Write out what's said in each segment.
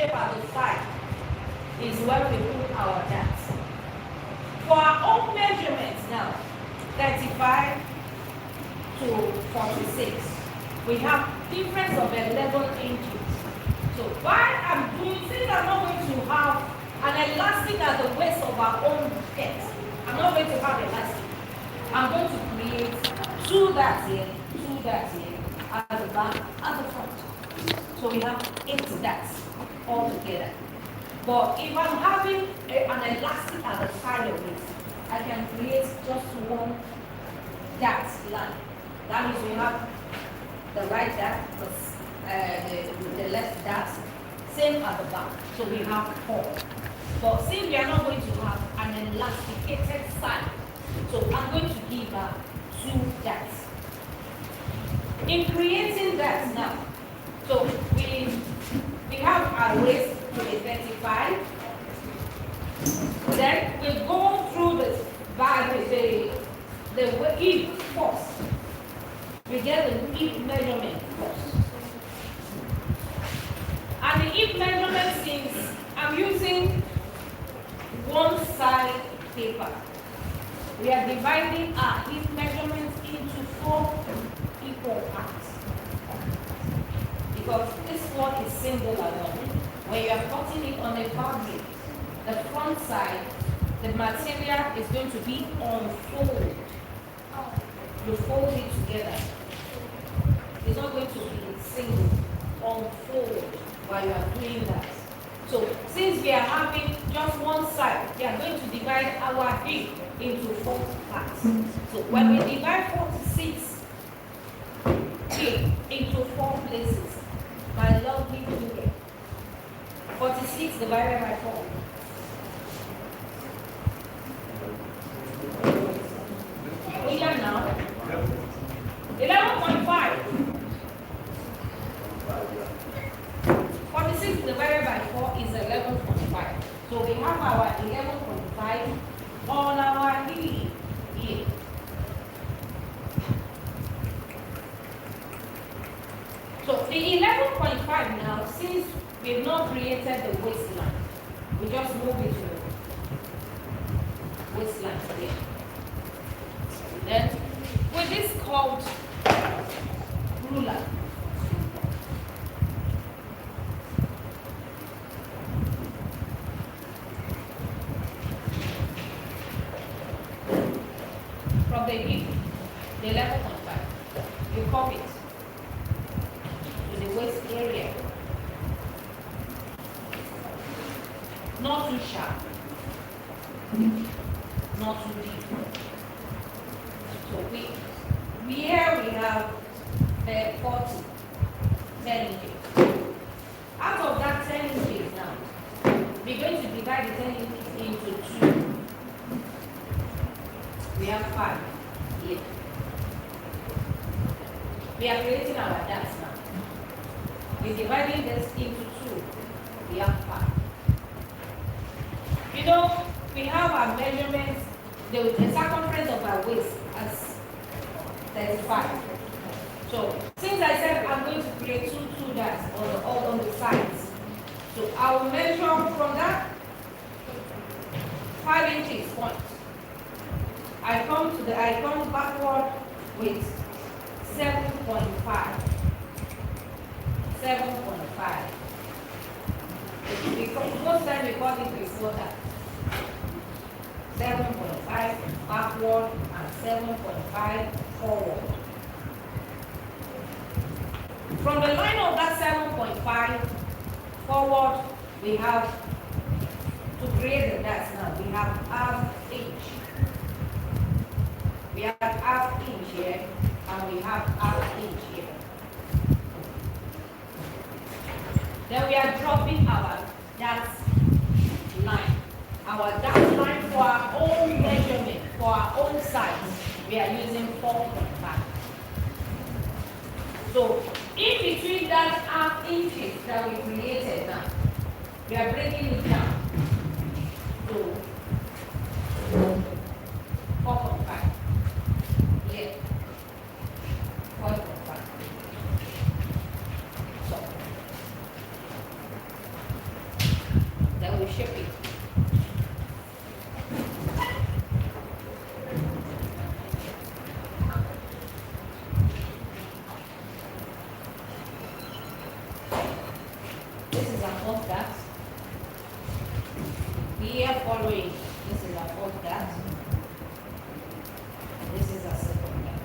shape at the side is where we put our dats. For our own measurements now, 35 to 46, we have difference of 11 inches. So while I'm doing, since I'm not going to have an elastic at the waist of our own head, I'm not going to have elastic. I'm going to create two dats here, at the back, at the front. So we have 8 dats all together. But if I'm having an elastic at the side of it, I can create just one dat line. That means we have the right dat, the left dat, same at the back. So we have 4. But since we are not going to have an elasticated side, so I'm going to give her 2 dats. In creating that now, so we have our waist to be 35. Then we go through the hip first. We get the hip measurement first. And the hip measurement, since I'm using one side paper, we are dividing our hip measurements into 4 equal parts. Because this one is single alone. When you are cutting it on a fabric, the front side, the material is going to be unfolded. You fold it together. It's not going to be single, unfold while you are doing that. So since we are having just one side, we are going to divide our hip into 4 parts. So when we divide 46 hip into 4 places, my lovely figure, 46 divided by 4. We got now 11.5. 46 divided by 4 is 11.5. So we have our 11.5 on our hip here. So the 11.5 now, since we've not created the waistline, we just move it to the waistline here. Then with this called ruler, from the hip, the 11.5, you copy it to the waist area. Not too sharp, not too deep. So here we have 40, 10 inches. Out of that 10 inches now, we're going to divide the 10 inches into 2. We have 5 here. We are creating our dats now. We're dividing this into 2. We have 5. You know, we have our measurements, the circumference of our waist as 35. So, since I said I'm going to create two dats on the sides, so I will measure from that 5 inches point. I come backward with 7.5. 7.5. Because most times we call it before that. 7.5 backward and 7.5 forward. From the line of that 7.5 forward, we have to create the dats now. We have ½ inch. We have ½ inch here, and we have ½ inch here. Then we are dropping our dats line. Our dats line for our own measurement, for our own size, we are using 4.5. So, in between that ½ inches that we created now, we are breaking it down to 4.5. Yeah. 4.5. So, we shape it. This is our fourth dart. Here following, this is our fourth dart. This is our second dart.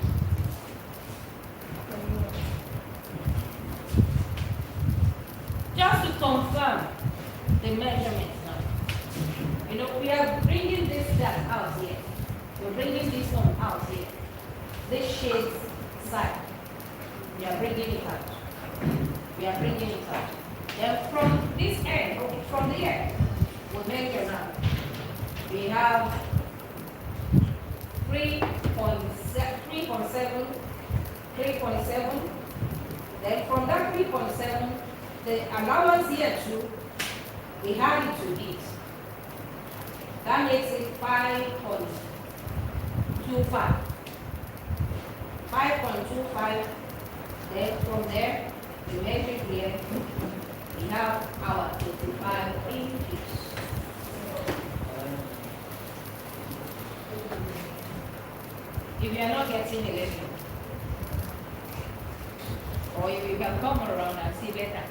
Just to confirm the measurements now. You know, we are bringing this dart out here. We're bringing this one out here. This shade side. We are bringing it out. We are bringing it out. Then from this end, okay, from here, we measure now. We have 3.7. Then from that 3.7, the allowance here too, we add it to it. That makes it 5.25. 5.25. Then from there, we measure here. We have our 25 inches. If you are not getting a lesson, or if you can come around and see better,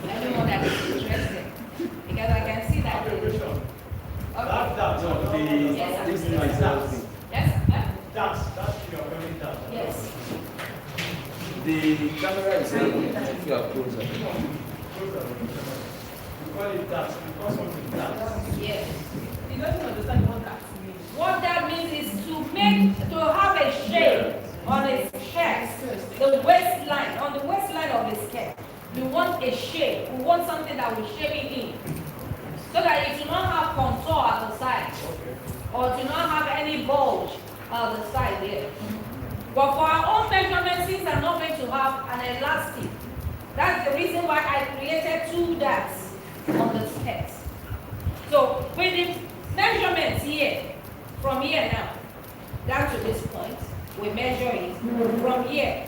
anyone that is interested, because I can see that. Okay. Yes, This is yes, That's your very down. yes. the camera is helping if you are closer. We call it that because of the that. Yes. He doesn't understand what that means. What that means is to have a shape on a skirt, the waistline, on the waistline of the skirt. We want a shape. We want something that will shape it in, so that it do not have contour at the side, or do not have any bulge at the side there. But for our own measurements, since I'm not going to have an elastic, that's the reason why I created 2 darts on the skirt. So with the measurements here, from here now, down to this point, we measure it. From here,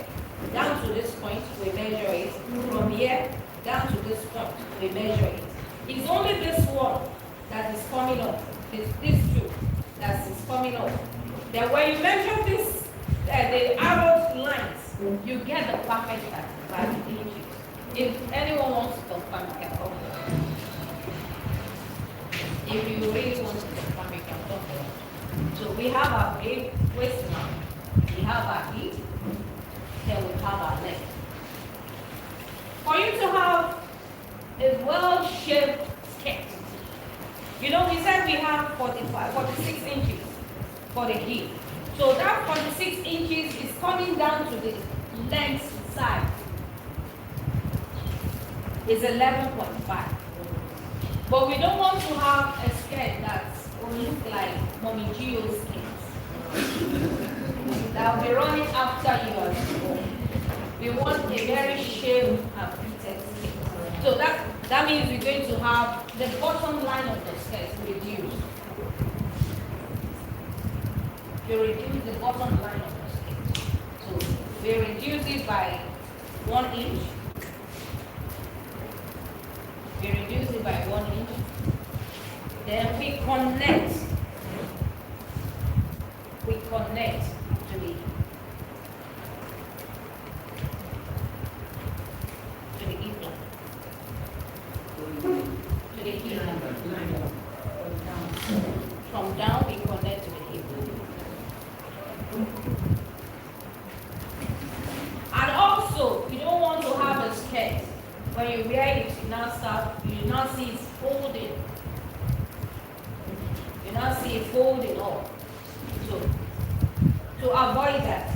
down to this point, we measure it. From here, down to this point, we measure it. It's only this one that is coming up. It's these 2 that is coming up. Then when you measure this, the arrowed lines, you get the perfect 35 inches. If anyone wants to confirm, you can confirm. If you really want to confirm, you can confirm. So we have our big waistline, we have our hip, then we have our leg. For you to have a well-shaped skirt, you know, we said we have 46 inches for the hip. So that 46 inches is coming down to the length side. It's 11.5. But we don't want to have a skirt that will look like Mommy Gio's skirt. That will be running after you at school. We want a very shaped and fitted skirt. So that means we're going to have the bottom line of the skirt reduced. You reduce the bottom line of the skirt. So we reduce it by 1 inch. We reduce it by 1 inch. Then we connect. We connect to the hip line. To the hip line. From down we connect to the hip line. And also, you don't want to have a skirt. When you wear it, you now see it folding. You now see it folding up. So, to avoid that,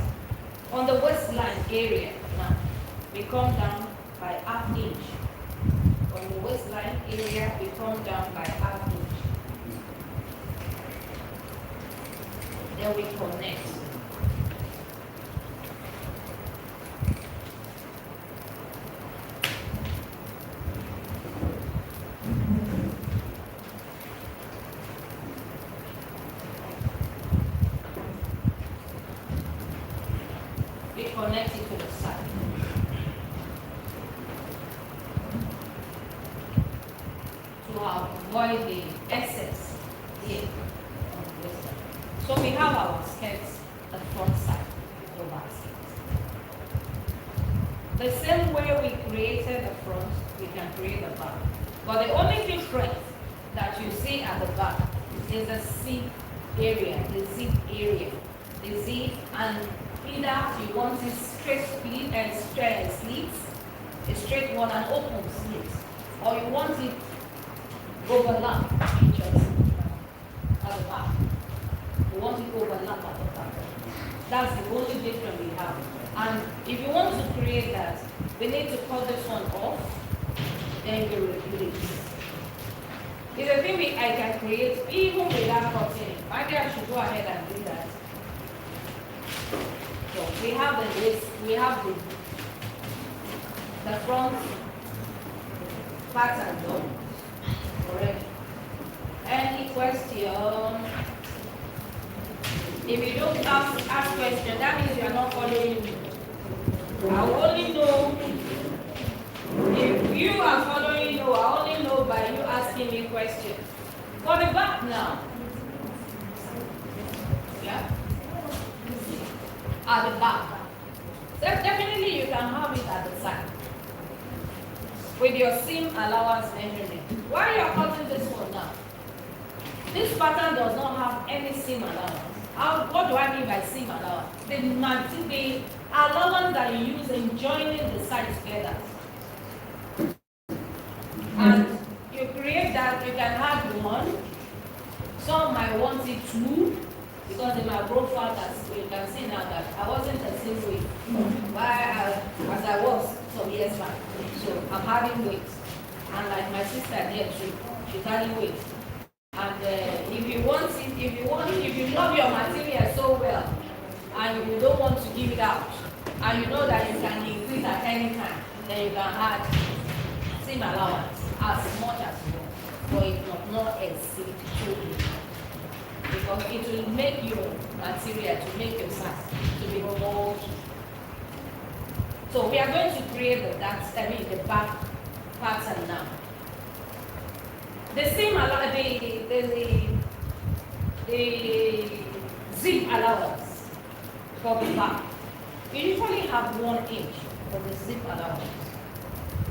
on the waistline area, now, we come down by ½ inch. On the waistline area, we come down by ½ inch. Then we connect. Connect it to the side. avoid the excess here on this side. So we have our skirts, the front side of our skirts. The same way we created the front, we can create the back. But the only difference that you see at the back is the zip area, the zip, and either you want it straight split and straight slits, a straight one and open slits, or you want it overlap each other at the back. You want it overlap at the back. That's the only difference we have. And if you want to create that, we need to cut this one off, then we release. It's a thing I can create even without cutting. Maybe I should go ahead and do that. So we have the list, we have the front pattern done. Correct. Any question? If you don't ask question, that means you are not following me. I will only know if you are following you. I only know by you asking me questions. For the back now. Yeah. At the back. So definitely you can have it at the side. With your seam allowance measurement. Why you are cutting this one now? This pattern does not have any seam allowance. What do I mean by seam allowance? The allowance that you use in joining the sides together. And you create that, you can have one. Some might want it two, because in my profile, as you can see now that I wasn't the same way as I was some years back. So I'm having weight. And like my sister there, she's having weight. And if you love your material so well, and you don't want to give it out, and you know that you can increase at any time, then you can add seam allowance as much as you want, but it does not exceed 2 inches. Because it will make your material, to make your size to be more. So we are going to create the back pattern now. The seam allowance, the zip allowance for the back. You usually have 1 inch for the zip allowance.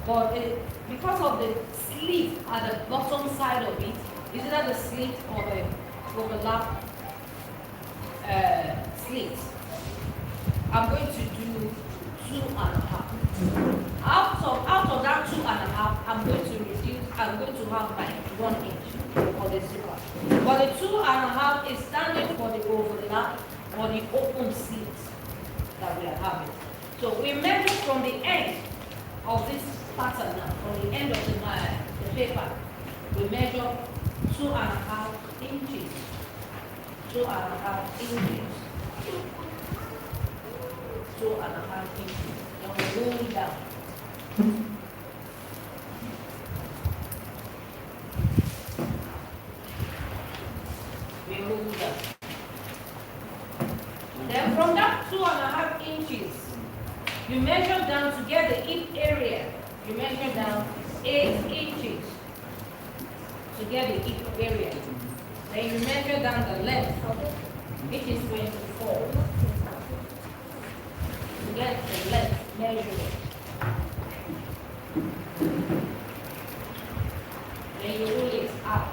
But because of the slit at the bottom side of it, is either the slit or the overlap slit, I'm going to do 2.5. Out of that 2.5, I'm going to have my 1 inch for the zipper. But the 2.5 is standing for the overlap or the open slit that we are having. So we measure from the end of this pattern now, from the end of the paper, we measure 2.5 inches. 2.5 inches. 2.5 inches. Now we roll it down. We roll it down. Then from that 2.5 inches, you measure down to get the hip area. You measure down 8 inches to get the hip area. Then you measure down the length, which is 24. To get the length, measure it. Then you roll it out.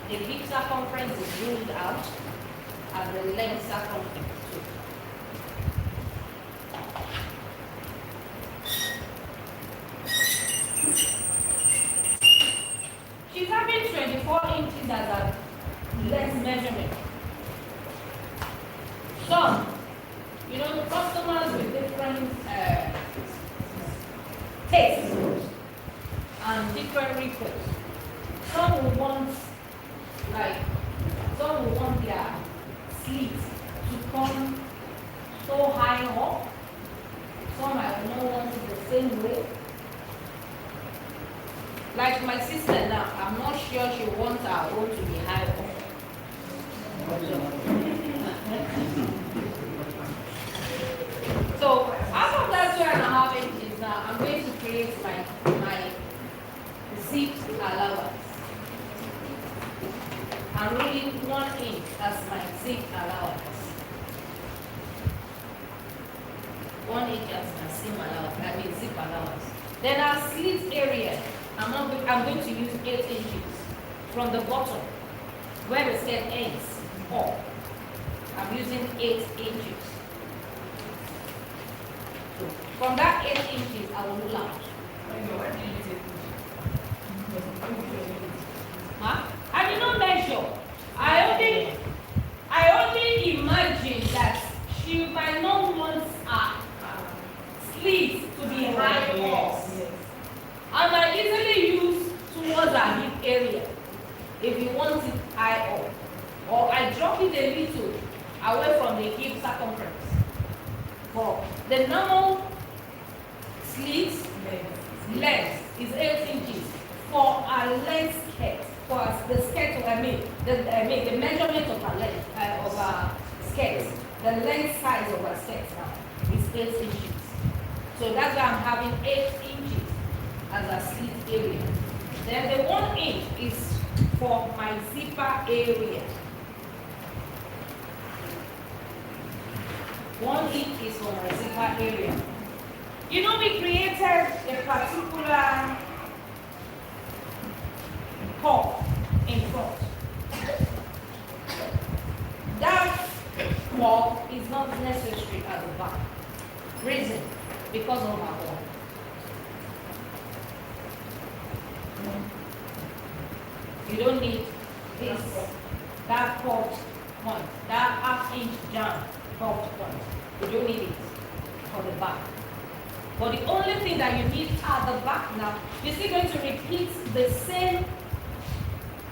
The hip circumference is ruled out, and the length circumference too. She's having 24 inches as a length measurement. Some, customers with different tastes and different requests. Some will want their sleeves to come so high up. Some might not want it the same way. Like my sister now, I'm not sure she wants her own to be high up. So out of that 2.5 inches now, I'm going to create my zip allowance. I'm reading 1 inch as my zip allowance. 1 inch as my zip allowance. Zip allowance. Then our slit area, I'm going to use 8 inches from the bottom where the skirt ends up. I'm using 8 inches. So from that 8 inches, I will rule out. Huh? I did not measure. I only imagine that she might not want her sleeves to be high up. I might easily use towards her hip area if you want it high up. Or I drop it a little away from the hip circumference. For the normal sleeves length is 8 inches. For a length skirt, for the skirt, the measurement of her length of her skirt, the length size of her skirt now is 8 inches. So that's why I'm having 8 inches as a slit area. Then the 1 inch is for my zipper area. 1 inch is for my zipper area. You know, we created a particular hole in front. That hole is not necessary at the back. Reason, because of our hole. You don't need this, that port point, that half-inch jam port point. You don't need it for the back. But the only thing that you need at the back now, you're still going to repeat the same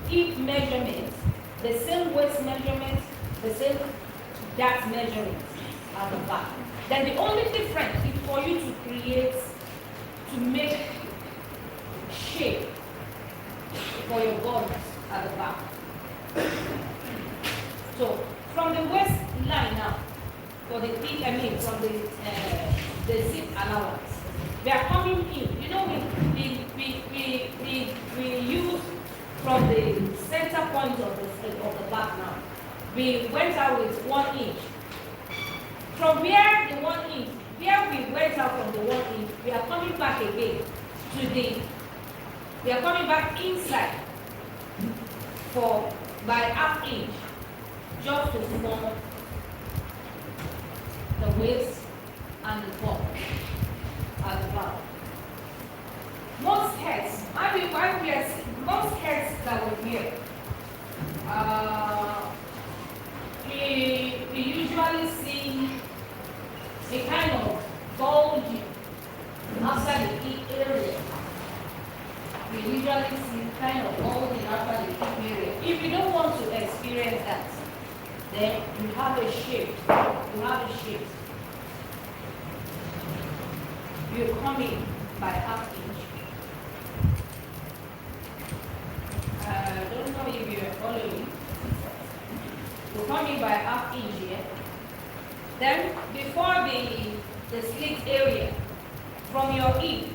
hip measurement, the same waist measurement, the same depth measurement at the back. Then the only difference is for you to create, to make shape for your garments at the back. So from the waist line now, for the from the zip allowance, we are coming in. You know, we use from the center point of the back now. We went out with 1 inch. From where the 1 inch, where we went out from the 1 inch, we are coming back again to we are coming back inside by half inch, just to form the waist and the bottom at the back. Most skirts, most skirts that we wear, we usually see a kind of bulging outside the hip area. We usually see kind of bulging outside the hip area. If you don't want to experience that, then you have a shape. You have a shape. You come in by half inch. I don't know if you are following. You come in by half inch here. Then before the slit area, from your hip,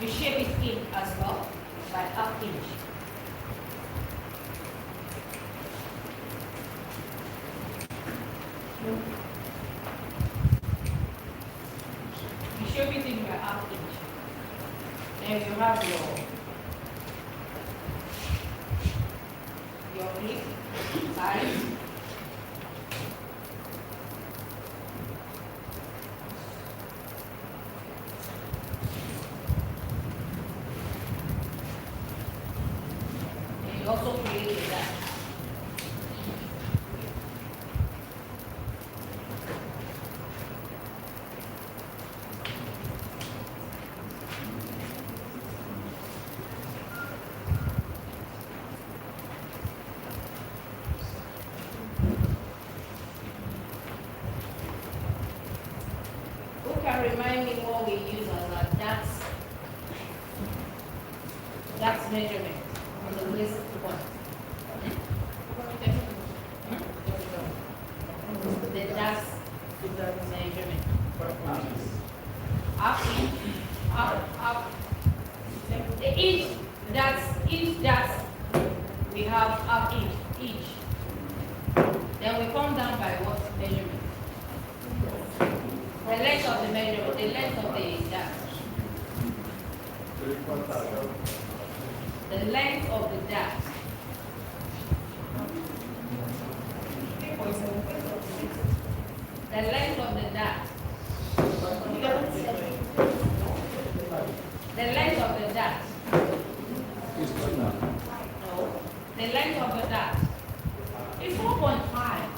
you shape it in as well by half inch. You shape it in by half inch. Then you have your hip size. Also created that. Who can remind me what we use as a that's measurement on the waist point? The that's measurement. Half inch, half. The each that we have each. Then we come down by what measurement? The length of the measurement, the length of the that. The length of the that. The length of the that. The length of the that. It's two now. No. The length of the that is 4.5. 4.5.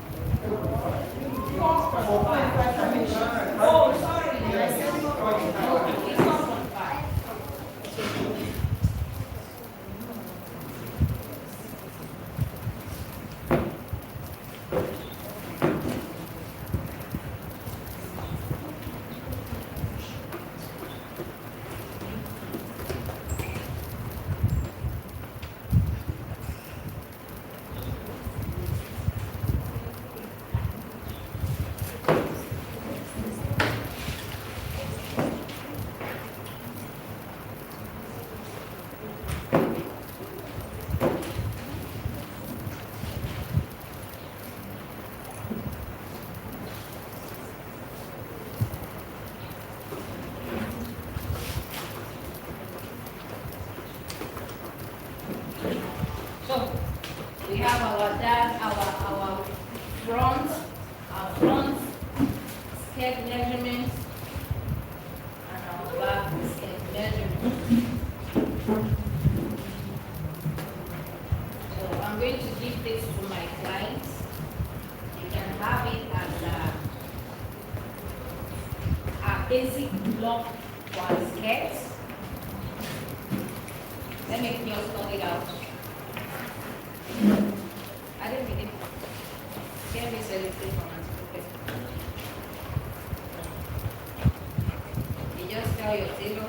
Oh, sorry. It's 4.5. So we have our that, our front skirt measurements and our back skirt measurements. So I'm going to give this to my clients. You can have it as a basic block for skirts. Let me just cut it out. I didn't begin. Can we celebrate on us? You just tell your tailor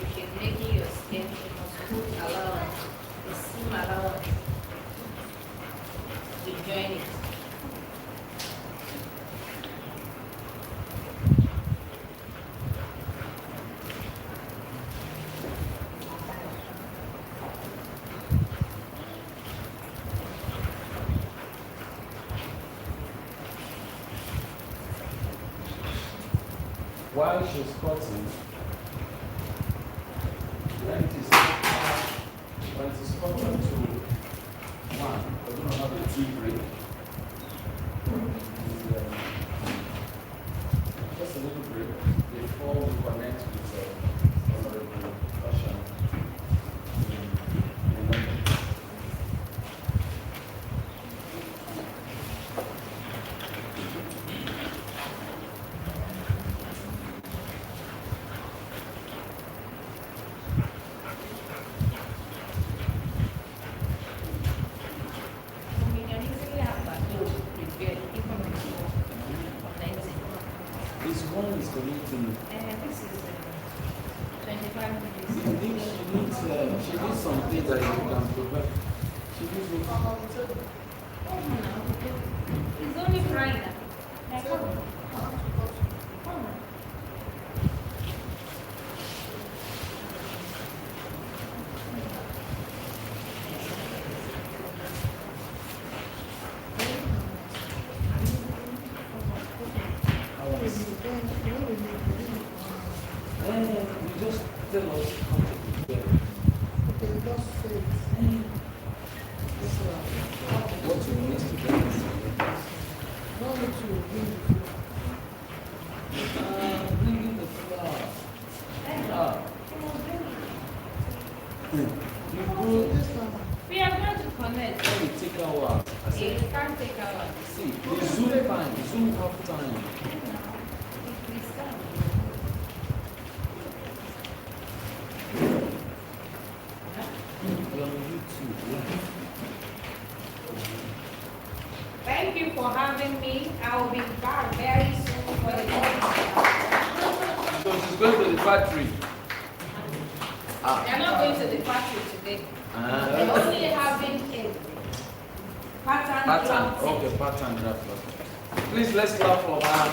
if she's making your skin, she must put allowance, the seam allowance to join it. While she's cutting, when it is cut to one, we're going to have a tea break. And, just a little break before we connect with Honorable Usher. We can easily have that prepared even before connecting. This one is connecting. And this is 25 minutes. She needs something that you can provide. She needs It's only Friday. Like, come on. Come on. you just tell us how to prepare. What you need to do. Bring in the flour. You go, We are going to connect. you take our, I You said, can't take our. see, the Zoom time, Zoom half time. Please come. You're on YouTube, yeah. Thank you for having me. I will be back very soon for the next. So she's going to the factory. They're not going to the factory today. They're only having a pattern. Pattern, drop. okay, pattern draft. Please, let's clap for her.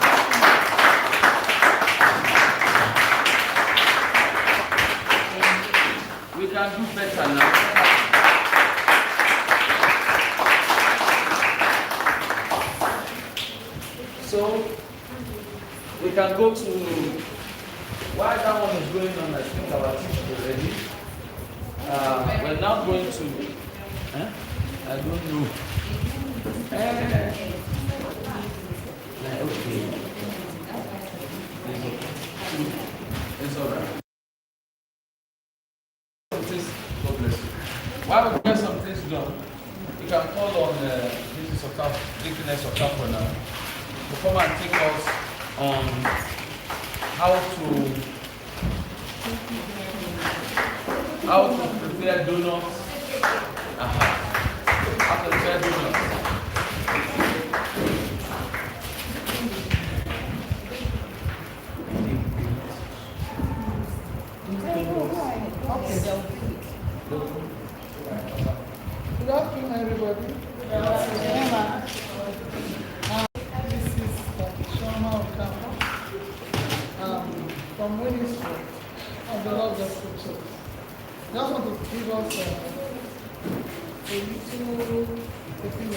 can do better now. So we can go to while that one is going on. I think our teacher already. We're now going to. I don't know. Okay. It's all right. God bless you. While we get some things done, you can call on Deaconess Okafor now to come and take us on how to prepare donuts. How to prepare donuts. Good afternoon, everybody. This is Shoma Okafor from Ministry of the Lord Gospel Church. Just want to give us a little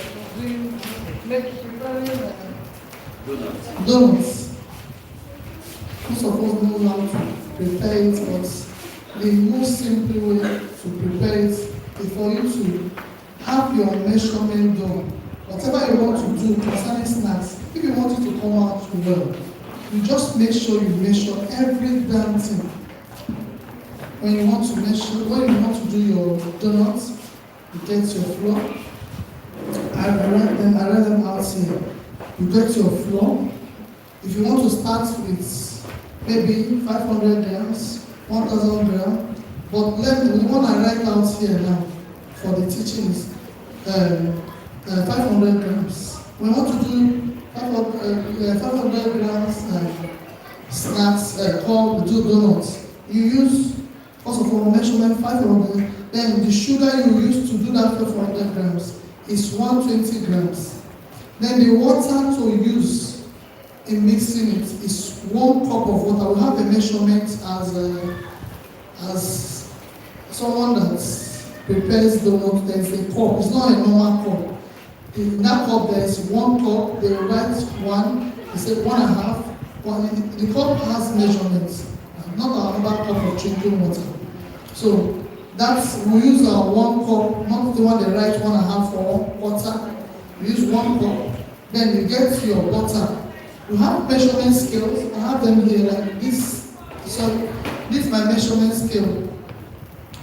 preparing donuts. Most of us know how to prepare it, but the most simple way to prepare it is for you to have your measurement done. Whatever you want to do concerning snacks, if you want it to come out well, you just make sure you measure every damn thing. When you want to do your donuts, you get your flour. I read them out here. You get your flour. If you want to start with maybe 500 grams, 1,000 grams, but the one I write out here now for the teaching is 500 grams. We want to do 500 grams snacks called the two donuts. You use, first of all, measurement 500, then the sugar you use to do that 500 grams is 120 grams. Then the water to use in mixing it is 1 cup of water. We have the measurement as someone that prepares donut. There is a cup. It's not a normal cup. In that cup there is 1 cup. They write 1. They say 1.5. The cup has measurements, not another cup of drinking water. So we use our 1 cup, not the one they write 1.5 for water. We use 1 cup. Then you get your butter. You have measurement scales. I have them here like this. So this is my measurement scale.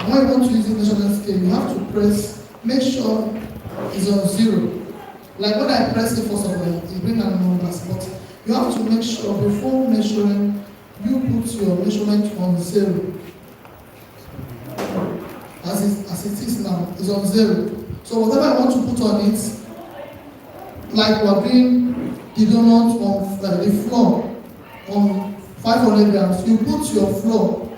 When you want to use the measurement scale, you have to make sure it's on 0. Like when I press it first of all, it brings down numbers, but you have to make sure before measuring, you put your measurement on 0. As it is now, it's on 0. So whatever I want to put on it, like we're doing the donut on the flour on 500 grams, you put your flour,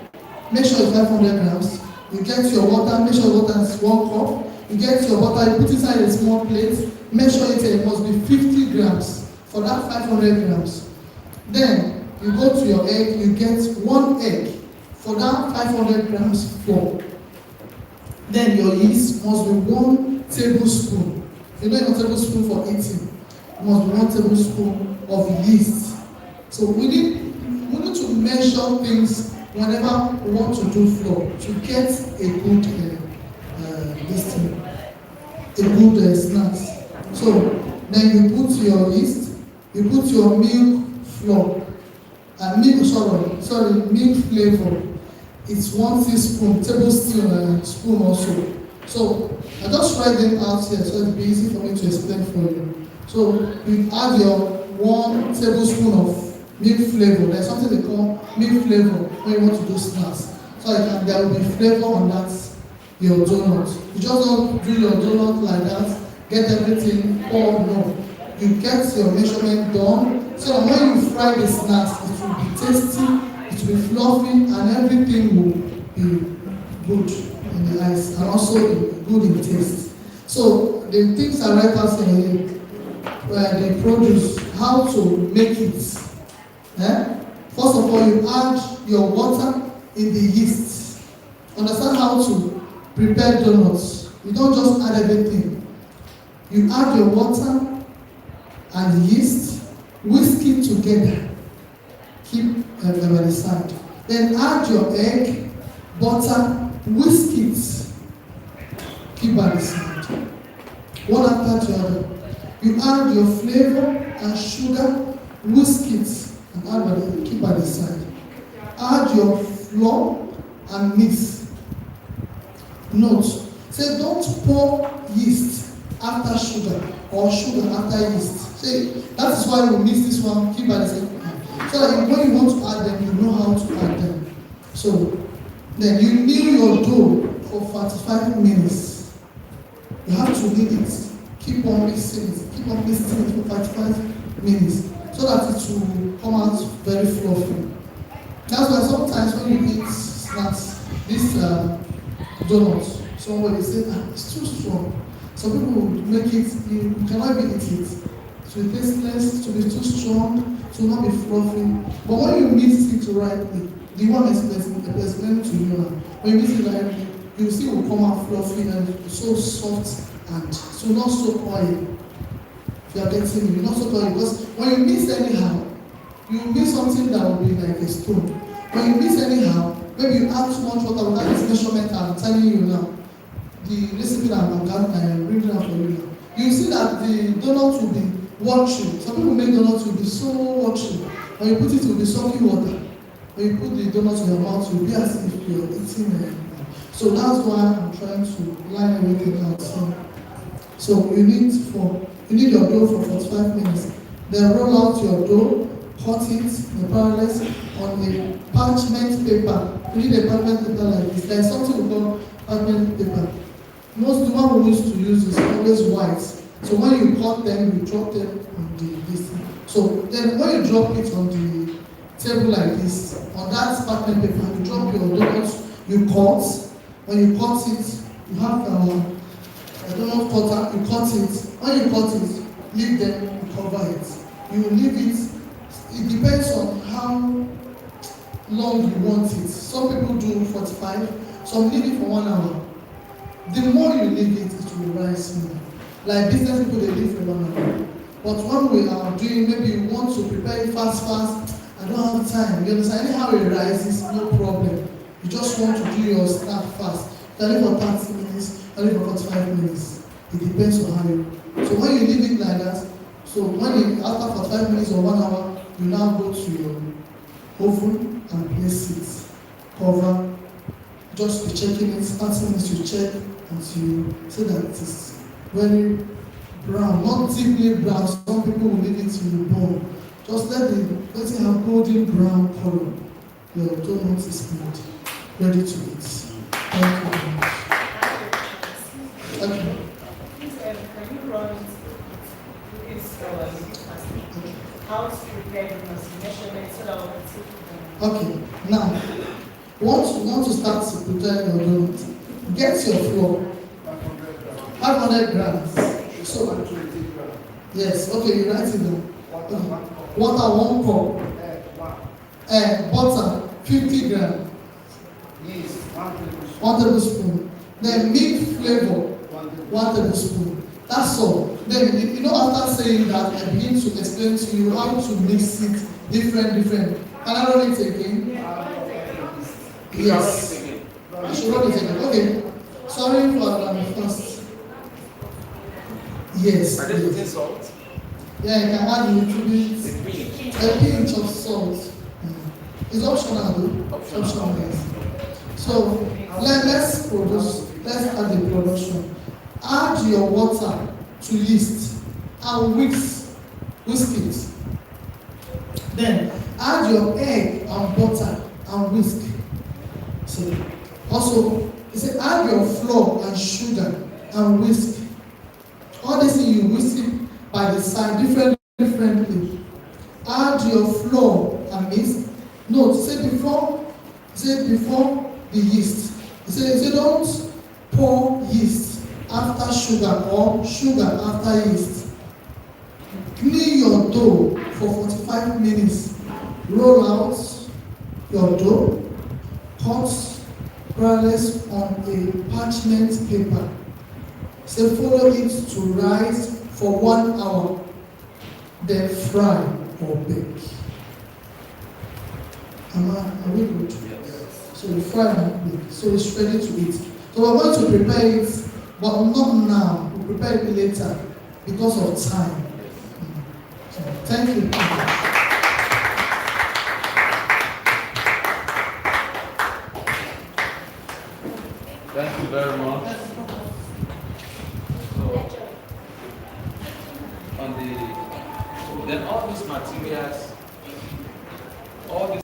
make sure it's 500 grams, you get your water, make sure the water is 1 cup, you get your butter, you put inside a small plate, make sure it must be 50 grams for that 500 grams. Then you go to your egg, you get 1 egg for that 500 grams flour. Then your yeast must be 1 tablespoon. You know, a tablespoon for eating. It must be 1 tablespoon of yeast. So we need to measure things whenever we want to do flour to get a good snacks. So then you put your yeast, you put your milk flour, milk flavor. It's 1 tablespoon also. So I just write them out here so it'll be easy for me to explain for you. So you add your 1 tablespoon of milk flavor. There's something they call milk flavor when you want to do snacks. So there will be flavor on that, your donut. You just don't do your donut like that, get everything poured, no. You get your measurement done, so when you fry the snacks, it will be tasty, it will be fluffy, and everything will be good in the eyes, and also good in taste. So the things I write out here, where they produce, how to make it. First of all, you add your water in the yeast. understand how to prepare donuts. You don't just add everything. You add your water and yeast, whisk it together. Keep by the side. Then add your egg, butter, whisk it. Keep by the side. One after the other. You add your flavor and sugar, whisk it, and keep by the side. Add your flour and mix. Note, say don't pour yeast after sugar or sugar after yeast. Say that is why we mix this one, keep by the side. So that when you want to add them, you know how to add them. So then you knead your dough for 45 minutes. You have to knead it. Keep on mixing it. Keep on mixing it for 45 minutes so that it will come out very fluffy. That's why sometimes when you eat snacks, this donut, somebody say, it's too strong. Some people would make it, you cannot even eat it. So it tastes less, to be too strong, to not be fluffy. But when you mix it rightly, the one explaining to you now, when you mix it rightly, you see it will come out fluffy and so soft and so not so oily. If you are getting me, not so oily. Because when you mix anyhow, you mix something that will be like a stone. When you mix anyhow, maybe you add too much water without this measurement I'm telling you now. The recipe that I'm reading out for you now. You see that the donut will be watery. Some people make donuts will be so watery. When you put it, it will be soaking water. When you put the donut in your mouth, it will be as if you're eating. So that's why I'm trying to line everything out. So you need your dough for 45 minutes. Then roll out your dough, cut it in parallels on a parchment paper. You need a parchment paper like this. There's something we call parchment paper. Most the one we used to use is always white. So when you cut them, you drop them on this thing. So then when you drop it on the table like this, on that parchment paper, you drop your donuts, you cut. When you cut it, you have a donut cutter, you cut it. When you cut it, leave them, you cover it. You leave it. It depends on how long you want it. Some people do 45, some leave it for 1 hour. The more you leave it, it will rise more. Like business people, they leave for 1 hour. But when we are doing, maybe you want to prepare it fast, I don't have time. You understand? Anyhow it rises, no problem. You just want to do your stuff fast. You can leave for 30 minutes, you can leave for 45 minutes. It depends on how you. So when you leave it like that, so when you, after 45 minutes or 1 hour, you now go to your oven and place it. Cover. Just be checking it. 30 minutes you check until you see that it is very brown, not deeply brown. Some people will leave it to the bone. Just let it have golden brown color. Your donut is made, ready to eat. Thank you very much. Okay. Can you run how to prepare the measurements so that we can take them? Okay. Now, once you want to start preparing your donut, get your flour. 500 grams. So, yes. Okay, you write it down. Water 1 cup. Butter 50 grams. Yeast 1 tablespoon. Then milk flavor 1 tablespoon. That's all. Then you know, after saying that, I begin to explain to you how to mix it different. Can I run it again? Yes. I should run it again. Okay. Sorry for the first. Yes. Are they putting salt? Yeah, you can add a little bit. A pinch of salt. It's optional though. Optional, yes. So let's add the production. Add your water to yeast and whisk it. Then add your egg and butter and whisk. So also, it said add your flour and sugar and whisk. All this thing you whisk it by the side differently. Add your flour and mix. No, say before the yeast. Say don't pour yeast after sugar or sugar after yeast. Clean your dough for 45 minutes. Roll out your dough. Cut press on a parchment paper. Say follow it to rise for 1 hour, then fry or bake. Are we good? Yes. So we fry and bake. So it's ready to eat. So we're going to prepare it, but not now. We'll prepare it later because of time. So thank you. Thank you very much. So, then all these materials, all these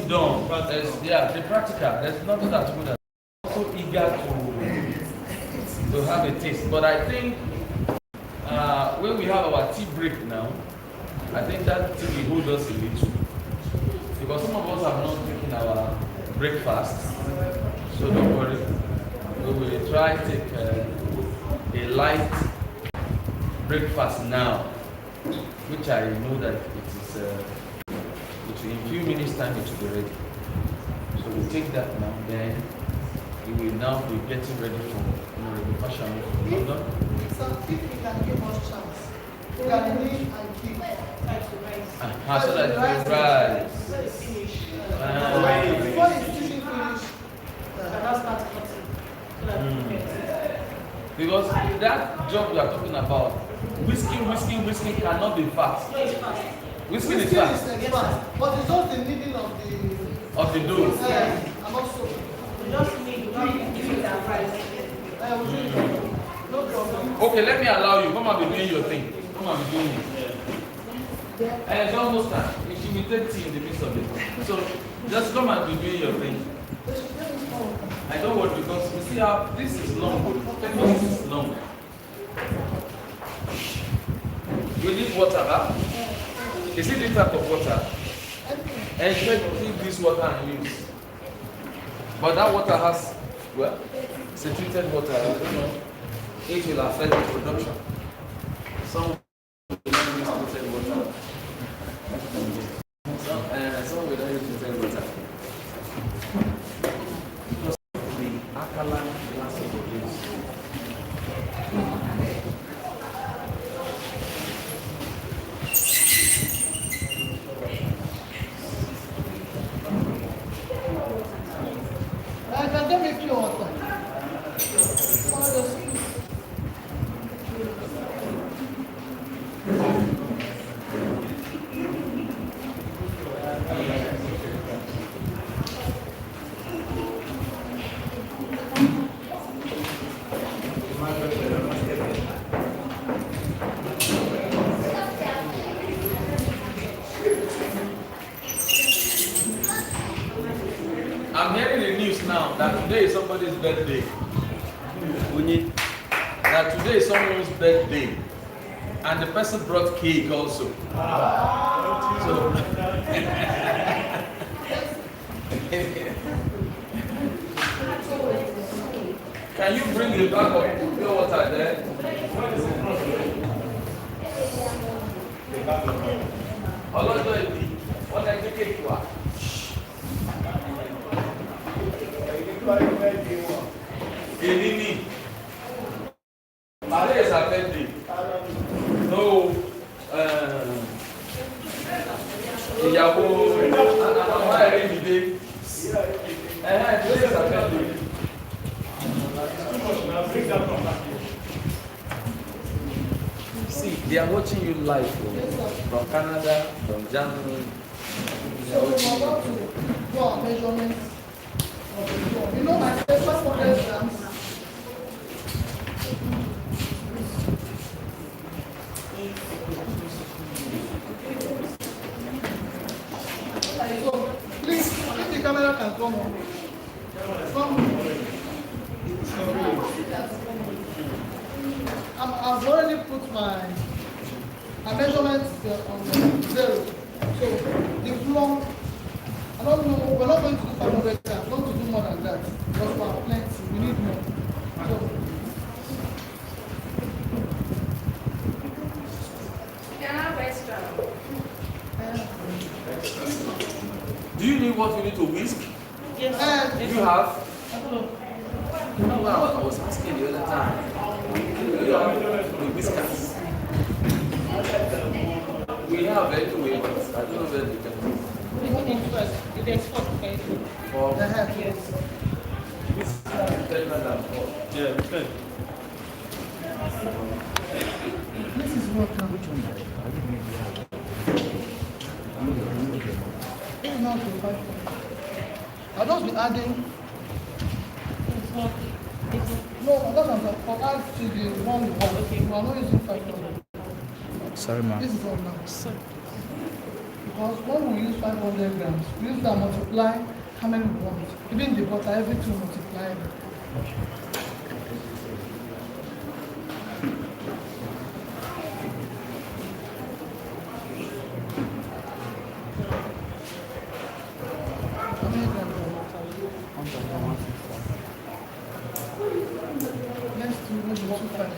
done, but the practical, there's nothing that's good at so eager to have a taste. But I think when we have our tea break now, I think that tea will hold us a little. Because some of us have not taken our breakfast, so don't worry. We will try to take a light breakfast now, which I know that it is. In a few minutes time it will be ready. So we take that now, then we will now be getting ready for the fashion from London. So if you can give us chance, we can leave and keep So that the rise. before it's finish, Because that job we are talking about, whisking cannot be fast. Whisking is fast. But it's just the kneading of the dough. And also, We just need that rice. no problem. Okay, let me allow you. Come and be doing your thing. Come and be doing it. And it's almost time. You should be take tea in the midst of it. So just come and be doing your thing. I don't worry because you see how this is long. 10 minutes is long. You need water, huh? Is it this type of water? And try to keep this water and use. But that water has, well, it's a treated water. I don't know. It will affect the production. Some will not use treated water. Some will not use treated water. Because the alkaline glass of the juice. I'm hearing the news now that today is somebody's birthday. That today is someone's birthday. And the person brought cake also. So, can you bring the bag of pure water there? What I take it for? Elini. Today is her birthday. No. Ìyàwó àwọn ẹ̀rí mi dé. Today is her birthday. See, they are watching you live from Canada, from Germany. So we're about to do our measurements of the floor. You know, I said 500 grams. So please, if the camera can come on. I've already put my measurements on 0. So the floor, I don't know, we're not going to do 500 grams, we're going to do more than that. Because we have plenty, we need more. So, Can I extra? Do you need what you need to whisk? yes. You have? No, I was asking the other time. The whiskers. We have anyway, but I don't know whether we can. For Yes. Yeah, we can. This is what now. Which one? It's not the 500. I'll just be adding. No, that's not. I'll add to the one we have. Okay. I'm not using 500. Sorry, ma'am. This is all now. Because when we use 500 grams, we use that multiply how many we want. Even the butter, everything multiply. How many grams of butter? Let's do maybe 2.5.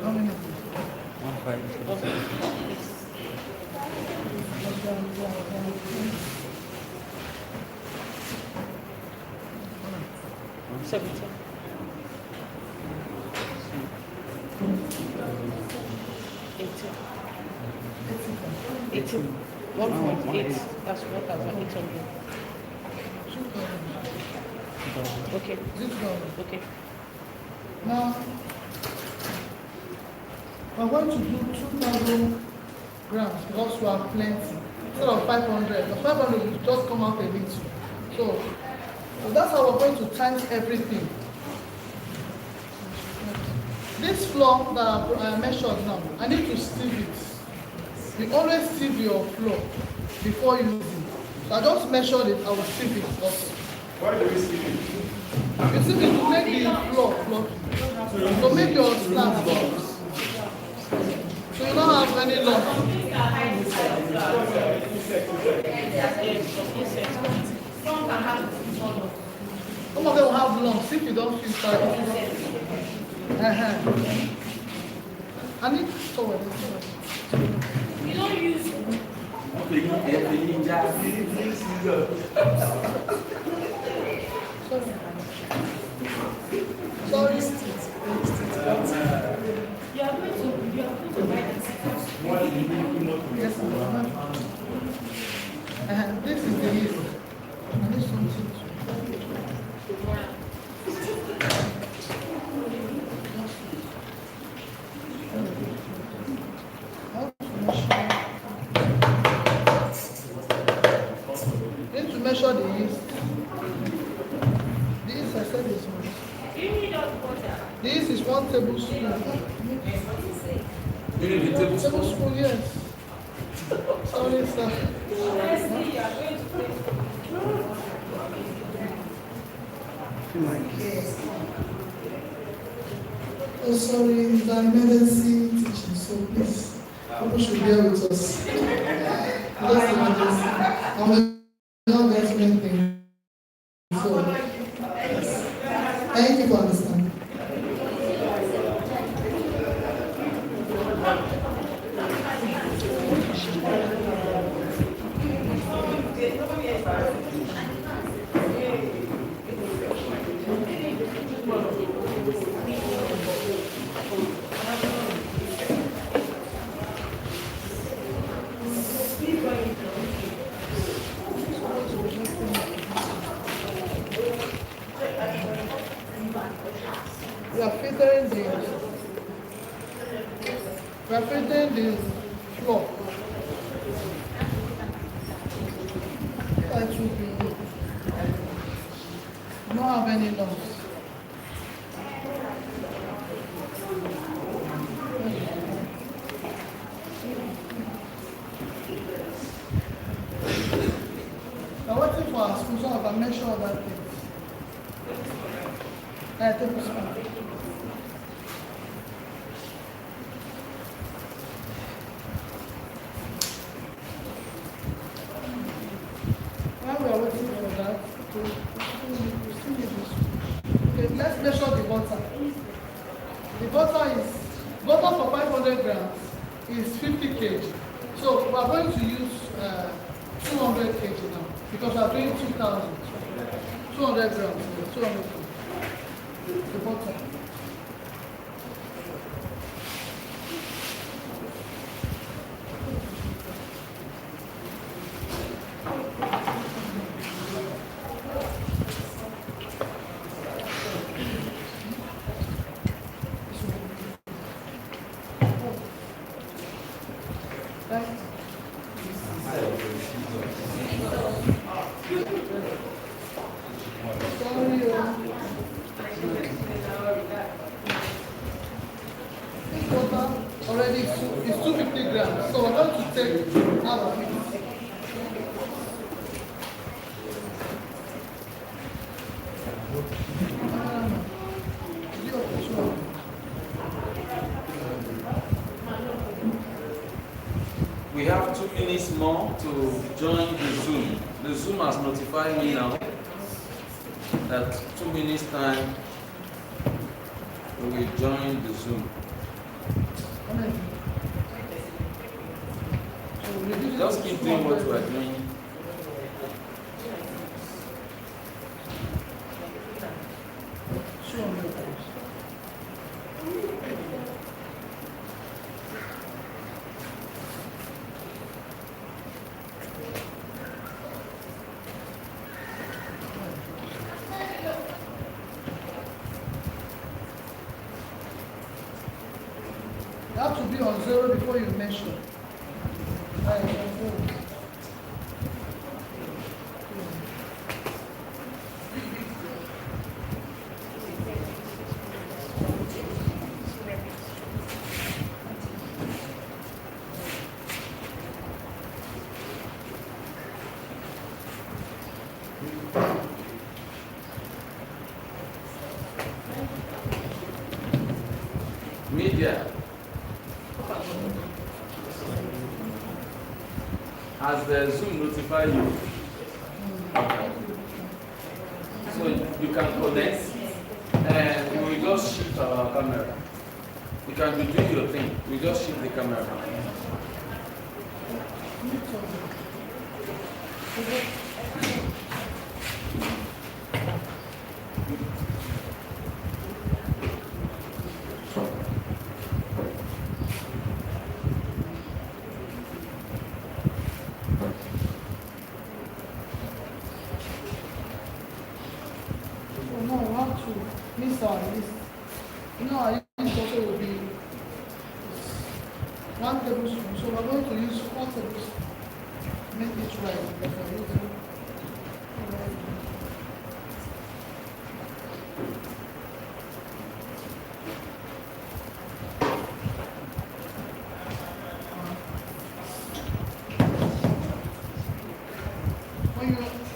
How many? 70. 18. 1.8. That's 1,800. Okay. Okay. Now, we're going to do 2,000 grams because we have plenty. Instead of 500, the 500 will just come out a little. So that's how we're going to times everything. This flour that I measured now, I need to sieve it. You always sieve your flour before using. So I just measured it, I will sieve it also. Why do we see it? You sieve it to make the flour fluffy. So make your slab bumps. So you don't have any lump. Some of them will have lumps if you don't filter it. I need towel. You don't use Sorry. you are going to write this. Yes, this is the yeast. And this one too. Need to measure the yeast. The yeast I said is one. You need hot water. The yeast is 1 tablespoon. You need a tablespoon. Tablespoon, yes. Sorry, sir. Honestly, you are going to pay. Oh, sorry, it's an emergency teaching, so please, people should bear with us. Just emergency. I'm not going to make anything. So, thank you for understanding. maintain the floor. That should be, you don't have any lumps. Now waiting for our school so I can measure that things. Take a spoon. While we are waiting for that, we still need this. Okay, let's measure the butter. The butter for 500 grams is 50 kg. So we are going to use 200 kg now because we are doing 2,000. 200 grams, 200 grams. The butter. Right. Sorry. This water already is 250 grams, so we're going to take out of it. We have 2 minutes more to join the Zoom. The Zoom has notified me now that 2 minutes time we will join the Zoom. Just keep doing what we are doing. You have to be on 0 before you measure. Media. Has the Zoom notify you? So you can connect and we will just shift our camera. You can be doing your thing. We just shift the camera. No, we have to miss our list. Our list also will be 1 tablespoon. So we're going to use 4 tablespoons. Make it right. Because we're using when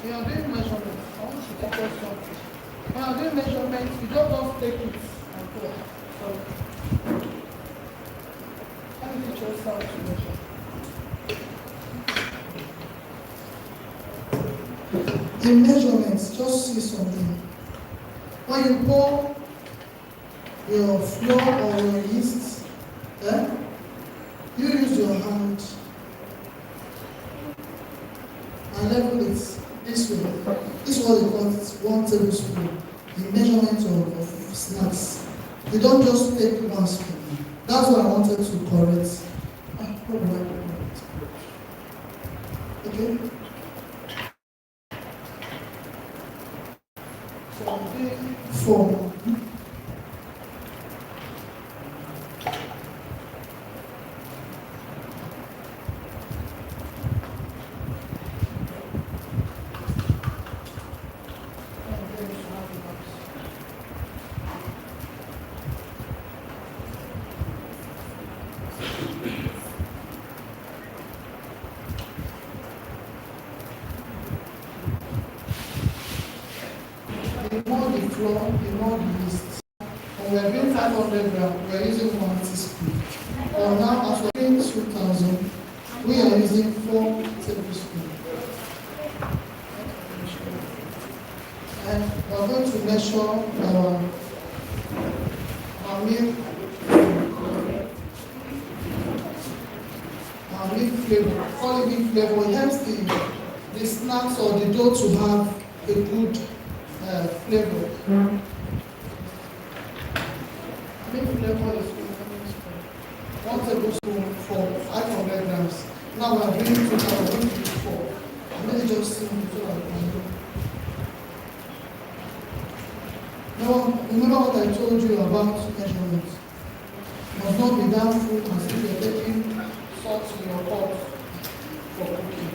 you are doing measurements, I want you to take us something. When you are doing measurements, you don't take it and go. So, let me teach us how to measure. In measurements, just see something. When you pour your flour or your yeast, you use your hand and level it this way. This is what they call it, 1 tablespoon. The measurement of snacks. They don't just take 1 spoon. That's what I wanted to correct. Okay? So I'm doing 4. 1 the more the flour, the more the yeast. When we're doing 500 grams, we're using 1 teaspoon. But now, as we're doing 2,000, we are using 4 tablespoons. And we're going to measure our milk flavor. Call it milk flavor. It helps the snacks or the dough to have a good flavor. Milk flavor is 1 tablespoon for 500 grams. Now we're doing 2,004. Let me just see so I can do. Now, remember what I told you about measurement. It must not be down full as if you're taking salt in your pot for cooking.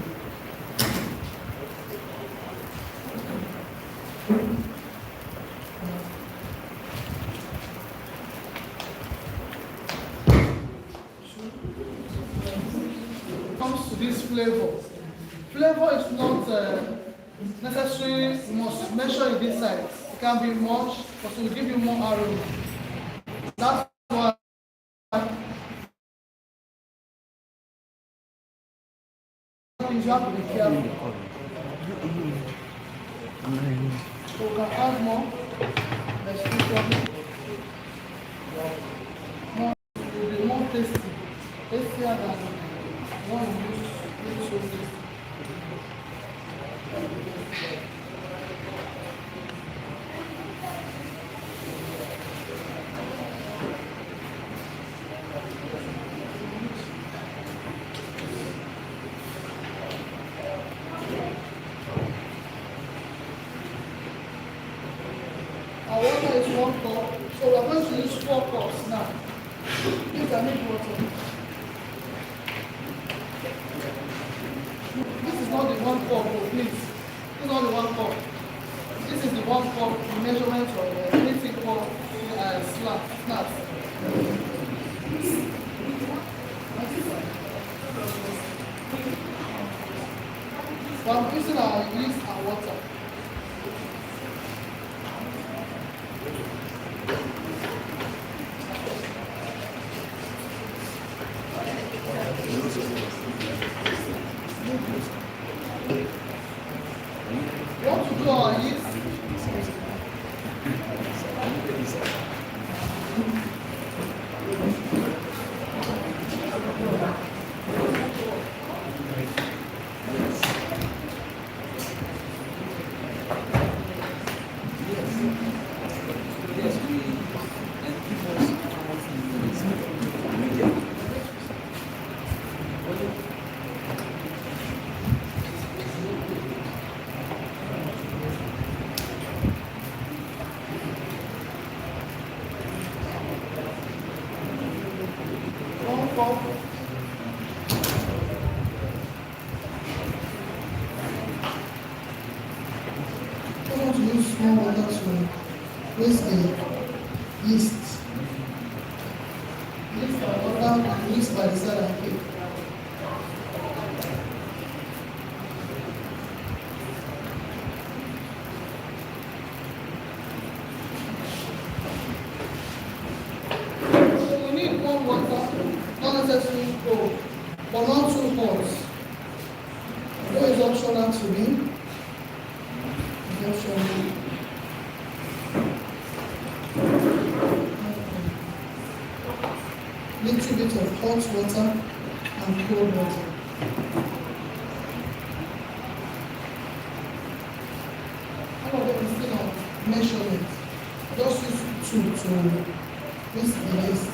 Comes to this flavor. Flavor is not necessarily you must measure it this side. It can be much, but it will give you more aroma. That's why you have to be careful. So we can add more. Let's do something. More, it will be more tasty. Tastier than one use so tasty. Our water is 1 cup, so we're going to use 4 cups now. These are milk water. This is not the 1 cup, please. This is not the 1 cup. This is the 1 cup measurement of anything called snacks. So I'm using our yeast and water. We want to do our yeast. I want to use small water to raise the yeast. Yeast and water and yeast by the side and cake. So we need warm water, not necessarily cold, but not too hot. Though it's optional to me. Little bit of hot water and cold water. All of them is still on measurement. Just use 2 to mix the yeast.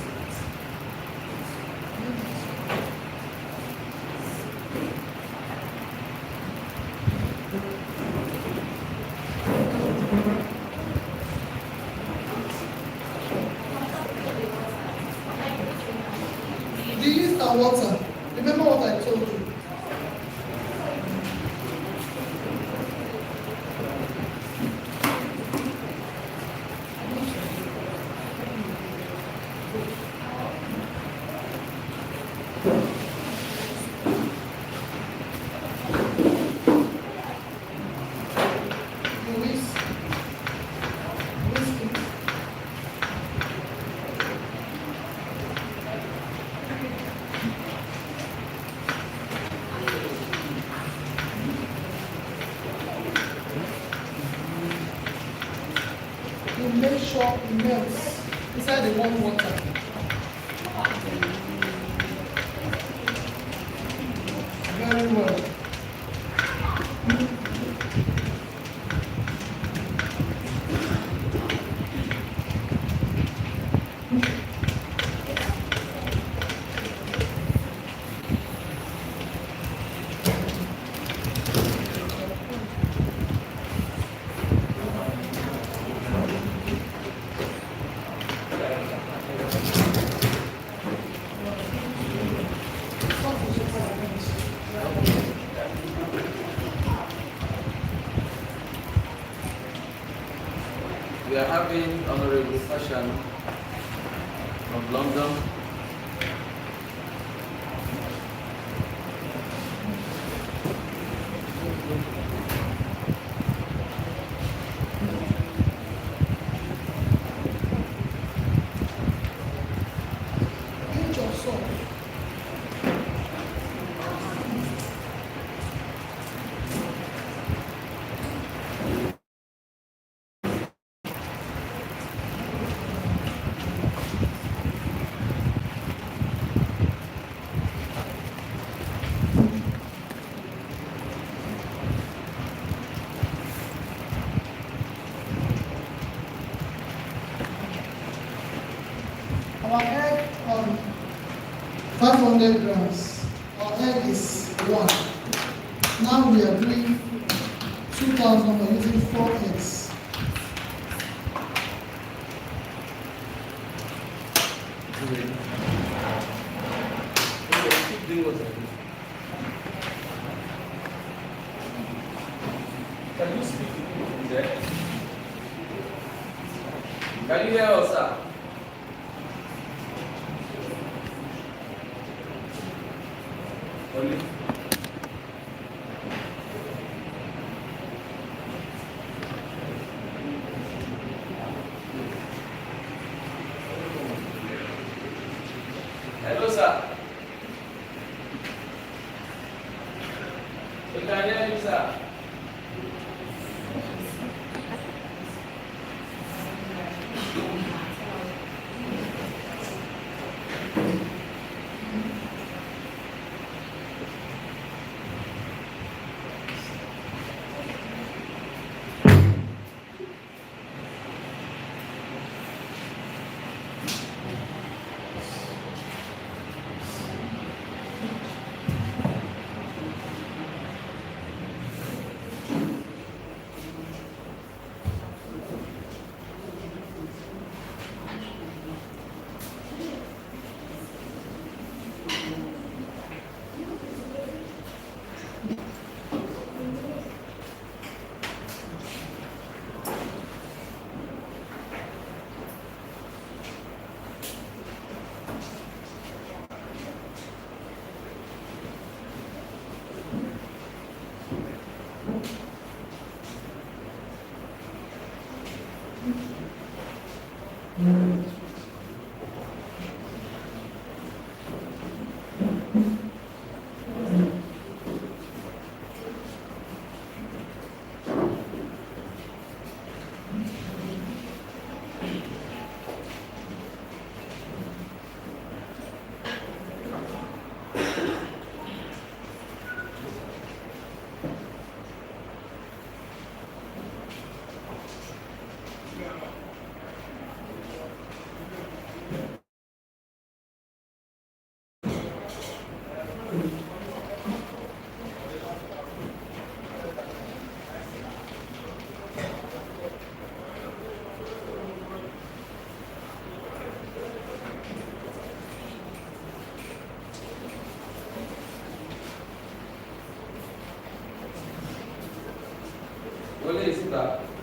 The yeast and water. Remember what I told you. make sure it melts inside the warm water. Very well. We are having Honorable Fashion from London. Pinch of salt. Our egg on 500 grams. Our egg is 1. Now we are doing 2,000 by using 4 eggs. Keep doing what I do. Can you speak to people from there? Can you hear us, sir? Only? Hello, sir. We can hear you, sir. Olha isso, tá?